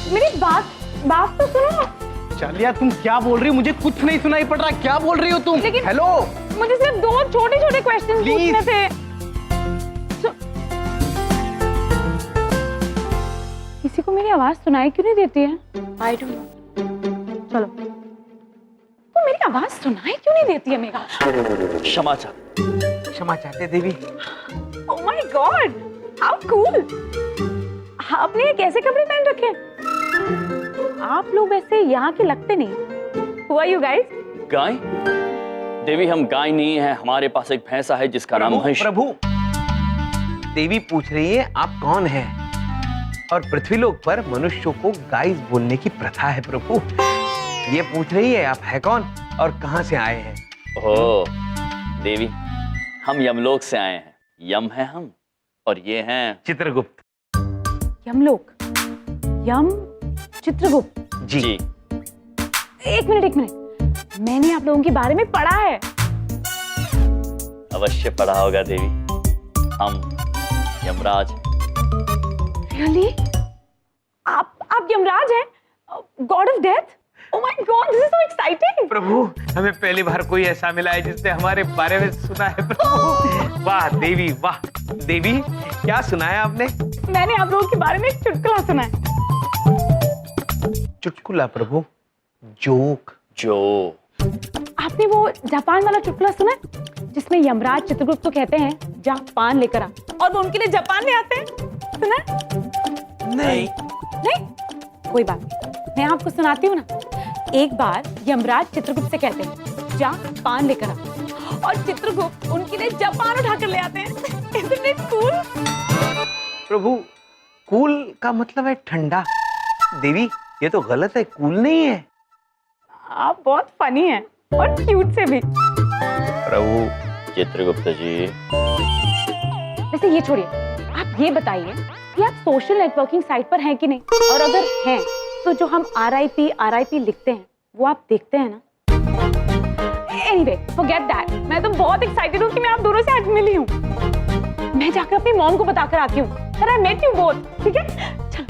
मेरी बात बात तो सुनो। चल यार, तुम क्या बोल रही हो? मुझे कुछ नहीं सुनाई पड़ रहा। क्या बोल रही हो तुम? लेकिन हेलो, मुझे सिर्फ 2 छोटे-छोटे क्वेश्चन पूछने थे। किसी को मेरी आवाज सुनाई क्यों नहीं देती है? I don't know. चलो, तो मेरी आवाज सुनाई क्यों नहीं देती है मेरा? क्षमा चाहते देवी। Oh my god, how cool. आपने ये कैसे कपड़े पहन रखे हैं? आप लोग वैसे यहाँ के लगते नहीं। Who are you guys? गाय? देवी, हम गाय नहीं है, हमारे पास एक भैंसा है जिसका नाम महिष। प्रभु, देवी पूछ रही है आप कौन हैं? और पृथ्वीलोक पर मनुष्यों को गाइस बोलने की प्रथा है प्रभु। ये पूछ रही है आप है कौन और कहां से आए हैं? ओह देवी, हम यमलोक से आए हैं। यम है हम और ये हैं चित्रगुप्त। यमलोक, यम, चित्रगुप्त जी। एक मिनट, मैंने आप लोगों के बारे में पढ़ा है। अवश्य पढ़ा होगा देवी। हम यमराज। रियली? आप यमराज हैं? God of death? Oh my god, this is so exciting. प्रभु, हमें पहली बार कोई ऐसा मिला है जिसने हमारे बारे में सुना है प्रभु। वाह देवी, वाह देवी, क्या सुनाया आपने? मैंने आप लोगों के बारे में एक चुटकुला सुना है। चुटकुला प्रभु? जोक? जो आपने वो जापान वाला चुटकुला सुना है जिसमें यमराज चित्रगुप्त को कहते हैं जा पान लेकर आ, और वो उनके लिए जापान ले आते हैं? सुना है? नहीं। कोई बात नहीं, मैं आपको सुनाती हूँ ना। एक बार यमराज चित्रगुप्त से कहते हैं जा पान लेकर आ, और चित्रगुप्त उनके लिए जापान उठाकर ले आते हैं। Isn't it cool? Prabhu, cool का मतलब है ठंडा। देवी, ये तो गलत है, कूल नहीं है। आप बहुत फनी हैं और क्यूट से भी। प्रभु चित्रगुप्त जी। वैसे ये छोड़िए, आप ये बताइए कि आप सोशल नेटवर्किंग साइट पर हैं कि नहीं, और अगर हैं तो जो हम RIP लिखते हैं वो आप देखते हैं ना? Anyway, forget that. मैं तो बहुत एक्साइटेड हूँ कि मैं आप दोनों से आज मिली हूँ। मैं जाकर अपनी मॉम को बताकर आती हूँ that I met you both, ठीक है? चलो।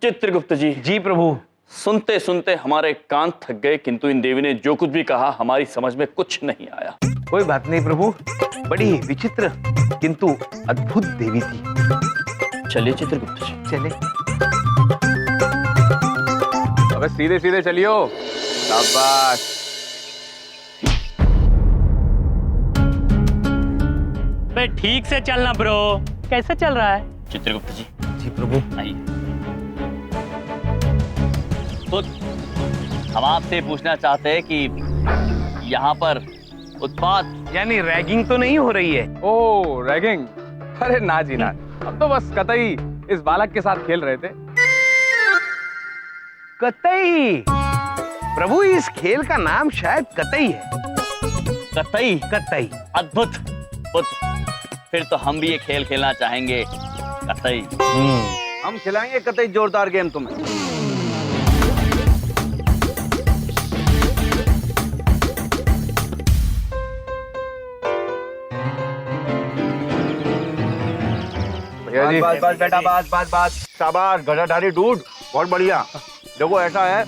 चित्रगुप्त जी। जी प्रभु। सुनते सुनते हमारे कान थक गए, किंतु इन देवी ने जो कुछ भी कहा हमारी समझ में कुछ नहीं आया। कोई बात नहीं प्रभु, बड़ी विचित्र किंतु अद्भुत देवी थी। चलिए चित्रगुप्त जी। चले। अबे सीधे सीधे चलियो। शाबाश। बे ठीक से चलना ब्रो। कैसे चल रहा है? चित्रगुप्त जी। जी प्रभु। आइए। तो हम आपसे पूछना चाहते हैं कि यहाँ पर उत्पात यानी रैगिंग तो नहीं हो रही है? ओ रैगिंग? अरे ना जी ना, हम तो बस कतई इस बालक के साथ खेल रहे थे। कतई? प्रभु, इस खेल का नाम शायद कतई है। कतई? कतई। अद्भुत। फिर तो हम भी ये खेल खेलना चाहेंगे, कतई। हम खिलाएंगे कतई जोरदार गेम तुम्हें। भैया जी। बस बेटा, बस शाबाश गधाधारी डूड, बहुत बढ़िया। देखो ऐसा है,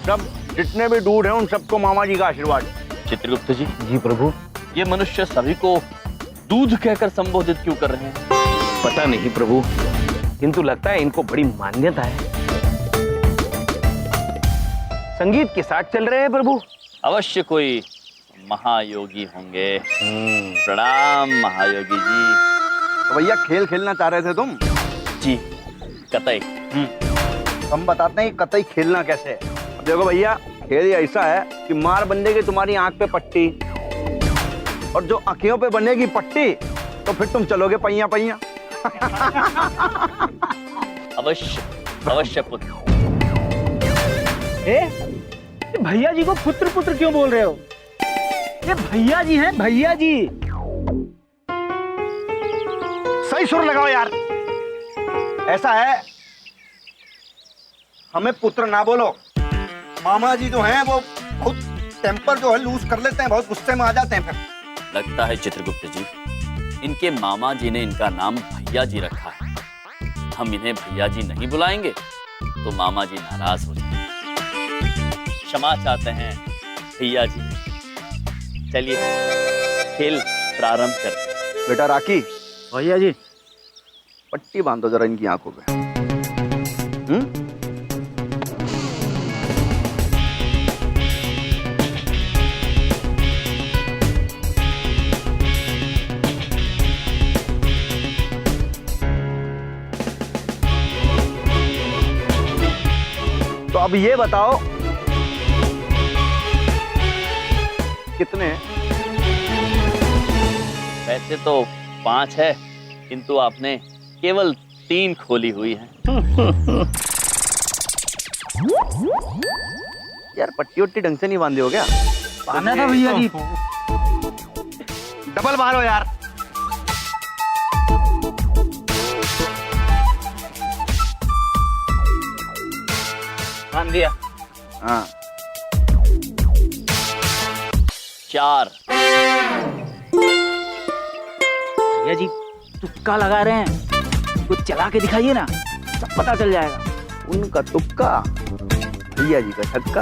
सब जितने भी डूड हैं उन सबको मामा जी का आशीर्वाद। चित्रगुप्त जी। जी प्रभु। ये मनुष्य सभी को दूध कहकर संबोधित क्यों कर रहे हैं? पता नहीं प्रभु, किंतु लगता है इनको बड़ी मान्यता है। संगीत के साथ चल रहे हैं प्रभु। अवश्य कोई महायोगी होंगे। प्रणाम महायोगी जी। तो भैया खेल खेलना चाह रहे थे तुम? जी, कतई। हम बताते हैं कतई खेलना कैसे है। अब देखो भैया, खेल ऐसा है कि मार बंदेगी तुम्हारी आंख पे पट्टी, और जो आंखों पे बनेगी पट्टी तो फिर तुम चलोगे पहिया पहिया। अवश्य पुत्र। भैया जी को पुत्र पुत्र क्यों बोल रहे हो? ये भैया जी हैं, भैया जी। सही सुर लगाओ यार। ऐसा है, हमें पुत्र ना बोलो। मामा जी जो हैं वो बहुत टेम्पर जो है लूज कर लेते हैं, बहुत गुस्से में आ जाते हैं फिर। लगता है चित्रगुप्त जी, इनके मामा जी ने इनका नाम भैया जी रखा है। हम इन्हें भैया जी नहीं बुलाएंगे तो मामा जी नाराज हो जाएंगे। क्षमा चाहते हैं भैया जी। चलिए खेल प्रारंभ करते हैं। बेटा राखी, भैया जी। पट्टी बांधो जरा इनकी आंखों पे। तो अब ये बताओ कितने हैं? वैसे तो 5 है, किंतु आपने केवल 3 खोली हुई है। यार पट्टी वट्टी ढंग से नहीं बांधे हो क्या? आना था भैया जी। डबल मारो यार। बांध दिया। हाँ 4। भैया जी तुक्का लगा रहे हैं, कुछ चला के दिखाइए ना, सब पता चल जाएगा। उनका तुक्का, भैया जी का छक्का।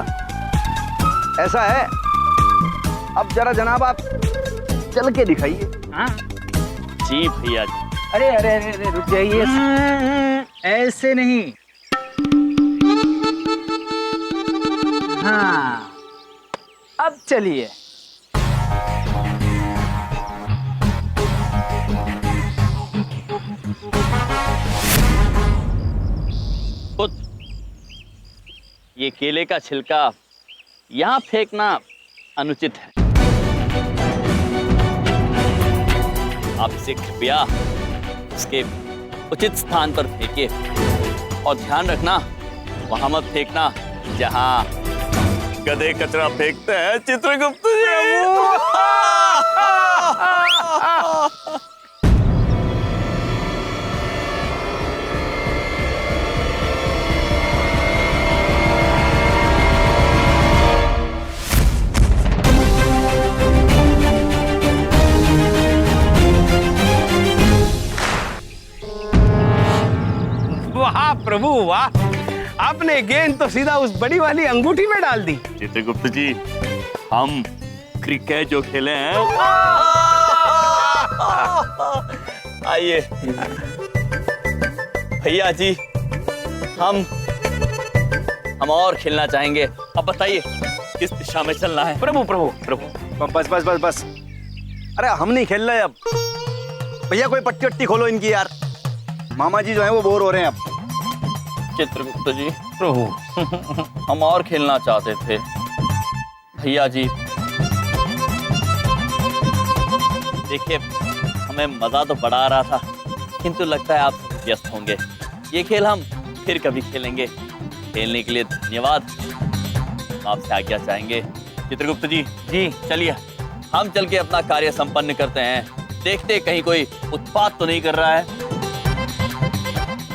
ऐसा है, अब जरा जनाब आप चल के दिखाइए। हाँ? जी भैया जी। अरे अरे अरे अरे रुक जाइए, ऐसे नहीं। हाँ अब चलिए। खुद ये केले का छिलका यहाँ फेंकना अनुचित है। आप इसे कृपया उसके उचित स्थान पर फेंकिए और ध्यान रखना वहां मत फेंकना जहां गधे कचरा फेंकते हैं चित्रगुप्त जी। वाह प्रभु वाह, आपने गेंद तो सीधा उस बड़ी वाली अंगूठी में डाल दी। चित्रगुप्त जी, हम क्रिकेट जो खेले हैं, आइए भैया जी, हम और खेलना चाहेंगे। अब बताइए किस दिशा में चलना है। प्रभु प्रभु प्रभु बस बस बस बस। अरे हम नहीं खेल रहे अब। भैया कोई पट्टी वट्टी खोलो इनकी यार। मामा जी जो है वो बोर हो रहे हैं अब। चित्रगुप्त जी, प्रभु हम और खेलना चाहते थे। भैया जी देखिए, हमें मजा तो बड़ा आ रहा था, किंतु लगता है आप व्यस्त होंगे। ये खेल हम फिर कभी खेलेंगे। खेलने के लिए धन्यवाद। आपसे आज्ञा चाहेंगे। चित्रगुप्त जी, चलिए हम चल के अपना कार्य संपन्न करते हैं। देखते कहीं कोई उत्पात तो नहीं कर रहा है।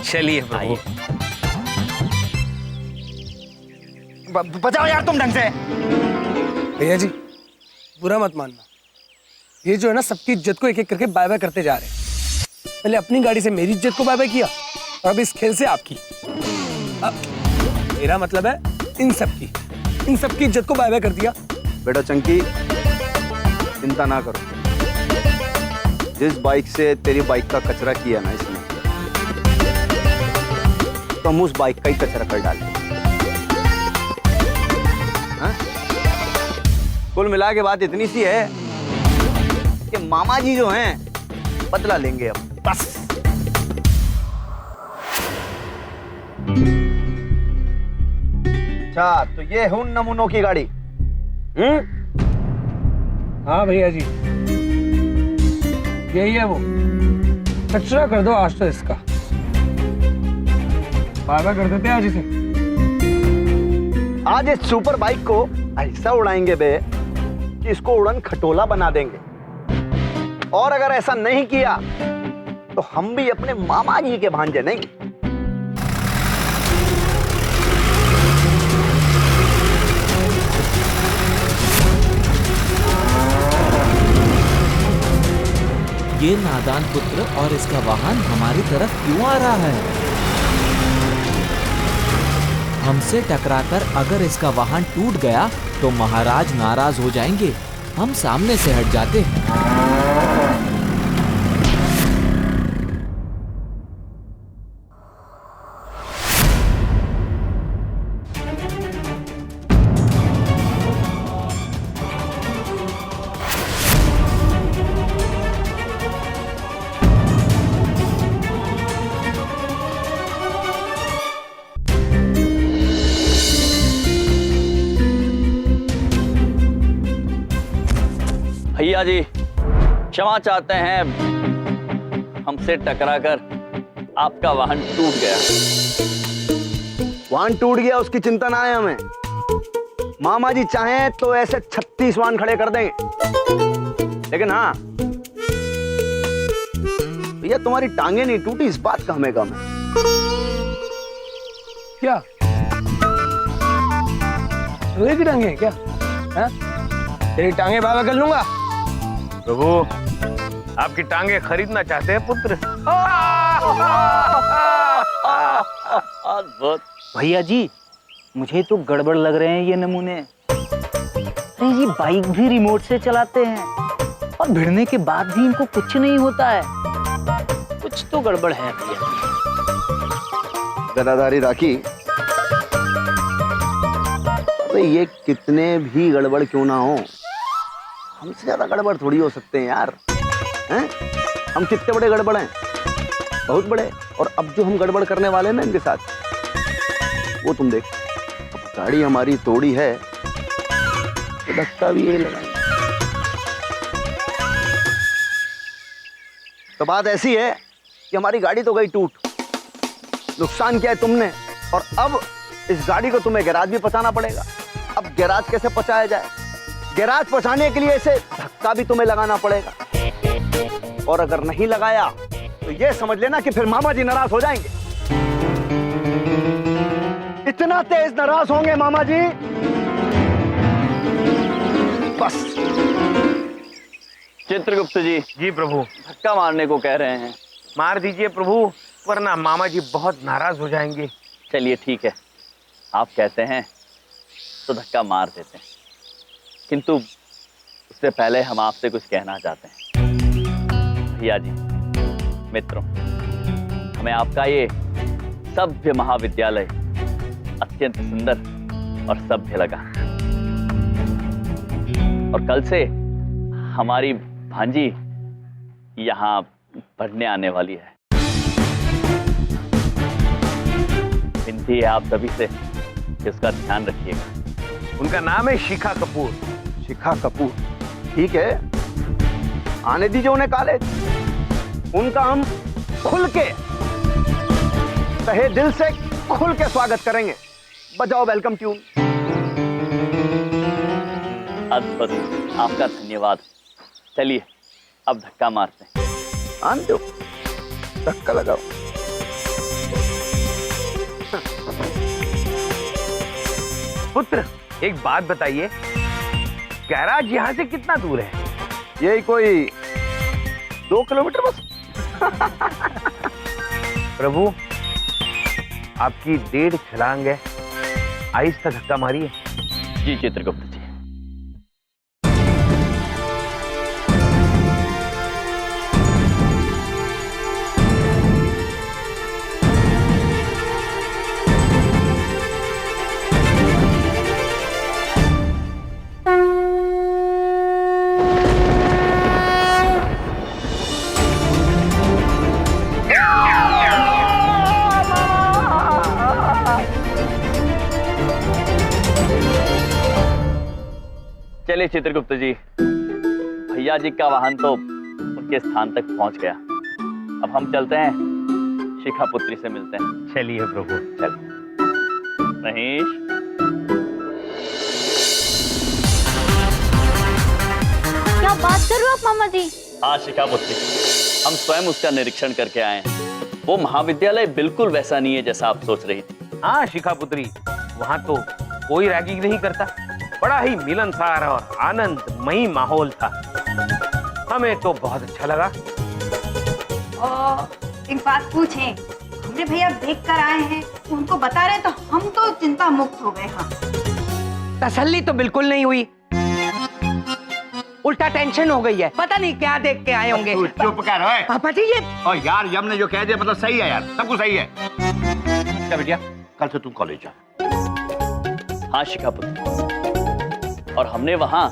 चलिए प्रभु। बचाओ यार तुम ढंग से। भैया जी बुरा मत मानना, ये जो है ना सबकी इज्जत को एक एक करके बाय बाय करते जा रहे हैं। पहले अपनी गाड़ी से मेरी इज्जत को बाय बाय किया और अब इस खेल से आपकी। अब मेरा मतलब है इन सबकी इज्जत को बाय बाय कर दिया। बेटा चंकी, चिंता ना करो। जिस बाइक से तेरी बाइक का कचरा किया ना इसने, तो हम उस बाइक का ही कचरा कर डालें। हाँ? कुल मिला के बात इतनी सी है कि मामा जी जो हैं बदला लेंगे अब, बस। अच्छा, तो ये है उन नमूनों की गाड़ी। हाँ भैया जी यही है वो। कचरा कर दो आज तो इसका। बाय बाय कर देते हैं आज इसे। आज इस सुपर बाइक को ऐसा उड़ाएंगे बे कि इसको उड़न खटोला बना देंगे। और अगर ऐसा नहीं किया तो हम भी अपने मामा जी के भांजे नहीं। ये नादान पुत्र और इसका वाहन हमारी तरफ क्यों आ रहा है? हमसे टकराकर अगर इसका वाहन टूट गया तो महाराज नाराज हो जाएंगे। हम सामने से हट जाते हैं। भैया जी क्षमा चाहते हैं, हमसे टकराकर आपका वाहन टूट गया। वाहन टूट गया उसकी चिंता ना है हमें। मामा जी चाहें तो ऐसे 36 वाहन खड़े कर देंगे, लेकिन हाँ भैया तुम्हारी टांगे नहीं टूटी इस बात का हमें गम है। क्या लोहे की टांगे हैं क्या? हाँ? तेरी टांगे बाबा कर लूंगा। प्रभु आपकी टांगे खरीदना चाहते हैं पुत्र। अद्भुत। भैया जी मुझे तो गड़बड़ लग रहे हैं ये नमूने। अरे ये बाइक भी रिमोट से चलाते हैं और भिड़ने के बाद भी इनको कुछ नहीं होता है। कुछ तो गड़बड़ है भैया जी। गदाधारी राखी, अबे ये कितने भी गड़बड़ क्यों ना हो, हमसे ज्यादा गड़बड़ थोड़ी हो सकते हैं यार। हैं? हम कितने बड़े गड़बड़ हैं, बहुत बड़े। और अब जो हम गड़बड़ करने वाले हैं ना इनके साथ, वो तुम देख। अब गाड़ी हमारी तोड़ी है तो धक्का भी यही लगाएंगे। तो बात ऐसी है कि हमारी गाड़ी तो गई टूट, नुकसान किया है तुमने, और अब इस गाड़ी को तुम्हें गैराज भी पहुंचाना पड़ेगा। अब गैराज कैसे पहुंचाया जाए? गैराज पहुंचाने के लिए इसे धक्का भी तुम्हें लगाना पड़ेगा, और अगर नहीं लगाया तो ये समझ लेना कि फिर मामा जी नाराज हो जाएंगे। इतना तेज नाराज होंगे मामा जी, बस। चित्रगुप्त जी जी प्रभु। धक्का मारने को कह रहे हैं। मार दीजिए प्रभु, वरना मामा जी बहुत नाराज हो जाएंगे। चलिए ठीक है, आप कहते हैं तो धक्का मार देते हैं, किंतु उससे पहले हम आपसे कुछ कहना चाहते हैं। भैया जी, मित्रों, हमें आपका ये सभ्य महाविद्यालय अत्यंत सुंदर और सभ्य लगा, और कल से हमारी भांजी यहाँ पढ़ने आने वाली है। विनती है आप सभी से कि उसका ध्यान रखिएगा। उनका नाम है शिखा कपूर। शिखा कपूर, ठीक है, आने दीजिए उन्हें कॉलेज। उनका हम खुल के, तहे दिल से खुल के स्वागत करेंगे। बजाओ वेलकम ट्यून। अद्भुत, आपका धन्यवाद। चलिए अब धक्का मारते हैं। आन दो, धक्का लगाओ। पुत्र एक बात बताइए, गैराज यहाँ से कितना दूर है? यही कोई 2 किलोमीटर बस। प्रभु आपकी 1.5 छलांग है, आहिस्ता धक्का मारिए। जी चित्रगुप्त जी। चलिए चित्रगुप्त जी, भैया जी का वाहन तो उनके स्थान तक पहुंच गया। अब हम चलते हैं, शिखा पुत्री से मिलते हैं। चलिए प्रभु। चल महेश। क्या बात कर रहे हो आप मामा जी? हाँ शिखा पुत्री, हम स्वयं उसका निरीक्षण करके आए हैं। वो महाविद्यालय बिल्कुल वैसा नहीं है जैसा आप सोच रही थी। हाँ शिखा पुत्री, वहाँ तो कोई रैगिंग नहीं करता, बड़ा ही मिलनसार और आनंदमयी माहौल था। हमें तो बहुत अच्छा लगा। एक बात पूछें, दूसरे भैया देख कर आए हैं, उनको बता रहे तो हम तो चिंता मुक्त हो गए। हाँ तसल्ली तो बिल्कुल नहीं हुई, उल्टा टेंशन हो गई है। पता नहीं क्या देख के आए होंगे। तू चुप कर ओए। पापा जी ये और यार यम ने जो कह दिया मतलब सही है यार, सब कुछ सही है। क्या बेटिया, कल से तुम कॉलेज जा। हाँ शिखा पुत्र, और हमने वहाँ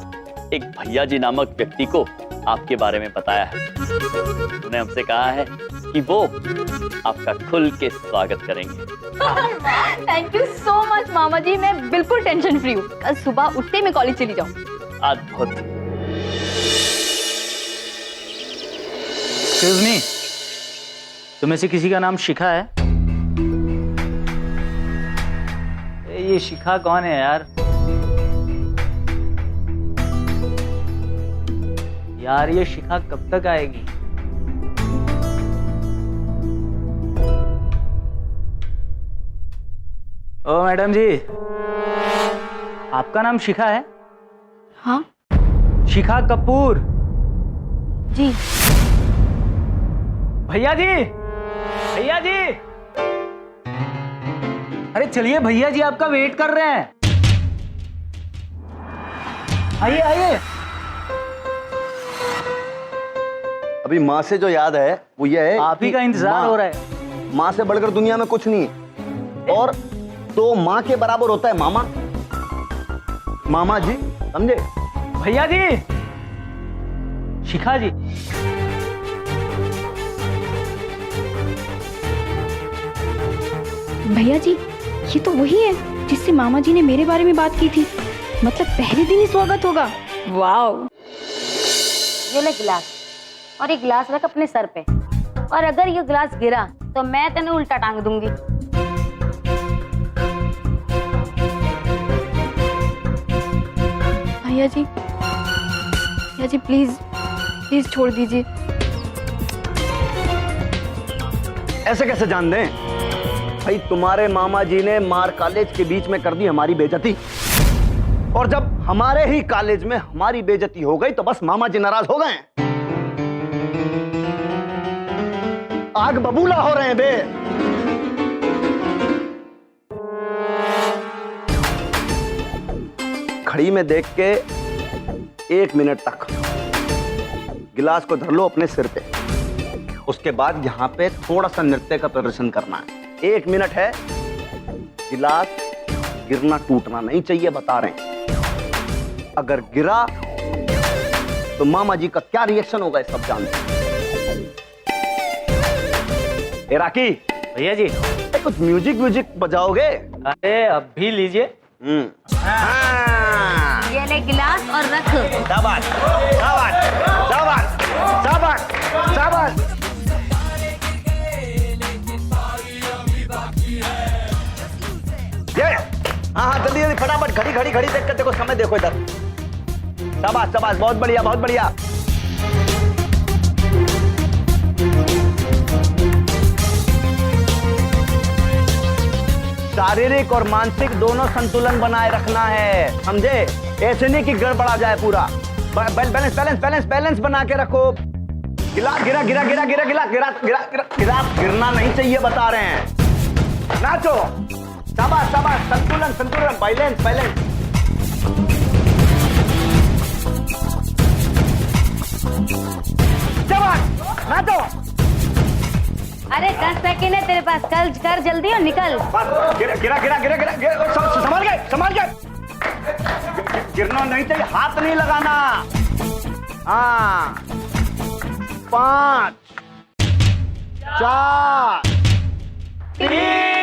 एक भैया जी नामक व्यक्ति को आपके बारे में बताया है। उन्होंने हमसे कहा है कि वो आपका खुल के स्वागत करेंगे। थैंक यू सो मच मामा जी, मैं बिल्कुल टेंशन फ्री हूँ। कल सुबह उठते मैं कॉलेज चली जाऊँ। अद्भुत। एक्सक्यूज मी, तुम्हें से किसी का नाम शिखा है? ये शिखा कौन है यार? यार ये शिखा कब तक आएगी? ओ मैडम जी, आपका नाम शिखा है? हाँ शिखा कपूर। जी। भैया जी, भैया जी, अरे चलिए, भैया जी आपका वेट कर रहे हैं। आइए आइए। अभी माँ से जो याद है वो ये है, आप ही का इंतजार हो रहा है। माँ से बढ़कर दुनिया में कुछ नहीं, और तो माँ के बराबर होता है मामा। मामा जी, समझे? भैया जी, शिखा जी। भैया जी, ये तो वही है जिससे मामा जी ने मेरे बारे में बात की थी। मतलब पहले दिन ही स्वागत होगा। वाओ। ये ले गिलास, और ये गिलास रख अपने सर पे, और अगर ये गिलास गिरा तो मैं तेने उल्टा टांग दूंगी। भैया जी प्लीज प्लीज छोड़ दीजिए। ऐसे कैसे जान दें भाई, तुम्हारे मामा जी ने मार कॉलेज के बीच में कर दी हमारी बेइज्जती, और जब हमारे ही कॉलेज में हमारी बेइज्जती हो गई तो बस मामा जी नाराज हो गए। आग बबूला हो रहे हैं बे। घड़ी में देख के 1 मिनट तक गिलास को धर लो अपने सिर पे, उसके बाद यहाँ पे थोड़ा सा नृत्य का प्रदर्शन करना है। 1 मिनट है, गिलास गिरना टूटना नहीं चाहिए, बता रहे हैं। अगर गिरा तो मामा जी का क्या रिएक्शन होगा ये सब जानते हैं। ए राकी, भैया जी, कुछ म्यूजिक बजाओगे? अरे अब भी लीजिए। ये ले गिलास और रख। शाबाश शाबाश शाबाश शाबाश शाबाश। ये हाँ जल्दी जल्दी फटाफट, घड़ी देख कर देखो, समय देखो इधर। शाबाश शाबाश, बहुत बढ़िया बहुत बढ़िया। शारीरिक और मानसिक दोनों संतुलन बनाए रखना है, समझे? ऐसे नहीं कि गड़बड़ा जाए पूरा। बैलेंस बैलेंस बैलेंस बैलेंस बना के रखो। गिलास गिरा गिरा गिरा गिरा गिरा गिरा गिरा गिलास गिरना नहीं चाहिए, बता रहे हैं। नाचो, शाबाश शाबाश, संतुलन संतुलन, बैलेंस बैलेंस। शाबाश, नाचो। अरे 10 सेकंड है तेरे पास, कल कर जल्दी और निकल। गिरा गिरा गिरा गिरा गिरा, संभाल के। गिरना नहीं चाहिए, हाथ नहीं लगाना। हाँ, 5 4 3